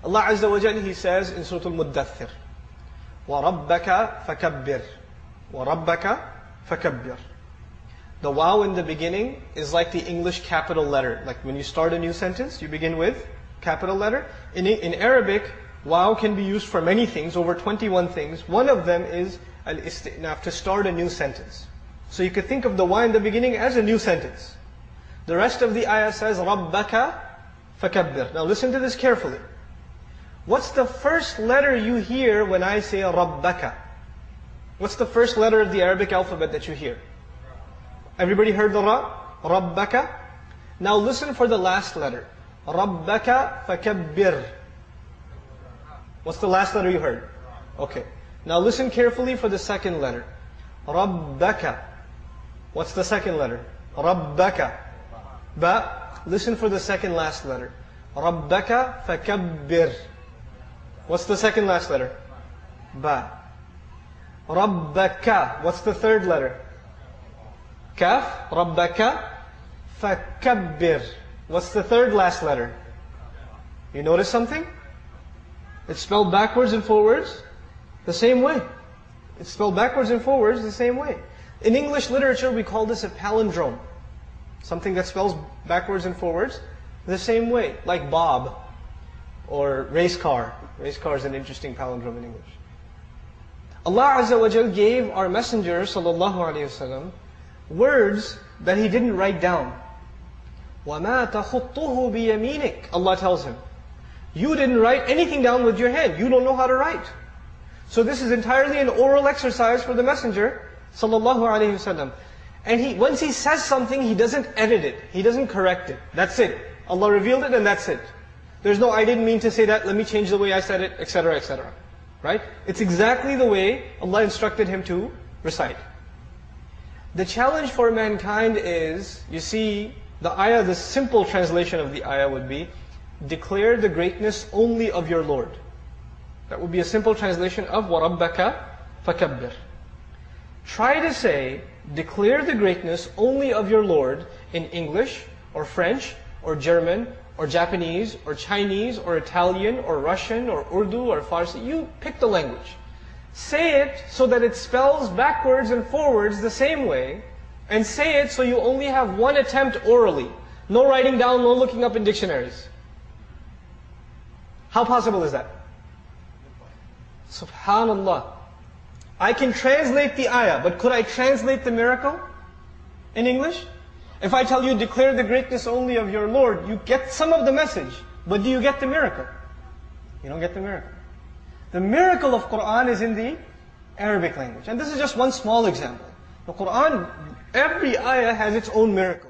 Allah Azza wa Jalla, He says in Surah Al-Muddathir, وَرَبَّكَ فَكَبِّرْ وَرَبَّكَ فَكَبِّرْ. The waw in the beginning is like the English capital letter. Like when you start a new sentence, you begin with capital letter. In Arabic, waw can be used for many things, over 21 things. One of them is al-isti'naf, to start a new sentence. So you could think of the waw in the beginning as a new sentence. The rest of the ayah says, رَبَّكَ فَكَبِّرْ. Now listen to this carefully. What's the first letter you hear when I say رَبَّكَ? What's the first letter of the Arabic alphabet that you hear? Everybody heard the ra? رَبَّكَ. Now listen for the last letter. رَبَّكَ فَكَبِّرْ. What's the last letter you heard? Okay. Now listen carefully for the second letter. رَبَّكَ. What's the second letter? رَبَّكَ. Ba. Listen for the second last letter. رَبَّكَ فَكَبِّرْ. What's the second last letter? Ba. رَبَّكَ. What's the third letter? Kaf. رَبَّكَ فَكَبِّرْ. What's the third last letter? You notice something? It's spelled backwards and forwards the same way. It's spelled backwards and forwards the same way. In English literature, we call this a palindrome. Something that spells backwards and forwards the same way. Like Bob or race car. Race car is an interesting palindrome in English. Allah Azza wa Jal gave our Messenger sallallahu alaihi wasallam words that he didn't write down. وَمَا تَخُطُّهُ بِيَمِينِكَ. Allah tells him, you didn't write anything down with your hand. You don't know how to write. So this is entirely an oral exercise for the Messenger sallallahu alaihi wasallam. And once he says something, he doesn't edit it. He doesn't correct it. That's it. Allah revealed it and that's it. There's no, I didn't mean to say that, let me change the way I said it, etc., etc. Right? It's exactly the way Allah instructed him to recite. The challenge for mankind is, you see, the ayah, the simple translation of the ayah would be, declare the greatness only of your Lord. That would be a simple translation of وَرَبَّكَ فَكَبِّرْ. Try to say, declare the greatness only of your Lord in English, or French, or German, or Japanese, or Chinese, or Italian, or Russian, or Urdu, or Farsi. You pick the language. Say it so that it spells backwards and forwards the same way, and say it so you only have one attempt orally. No writing down, no looking up in dictionaries. How possible is that? Subhanallah. I can translate the ayah, but could I translate the miracle in English? If I tell you, declare the greatness only of your Lord, you get some of the message, but do you get the miracle? You don't get the miracle. The miracle of Qur'an is in the Arabic language. And this is just one small example. The Qur'an, every ayah has its own miracle.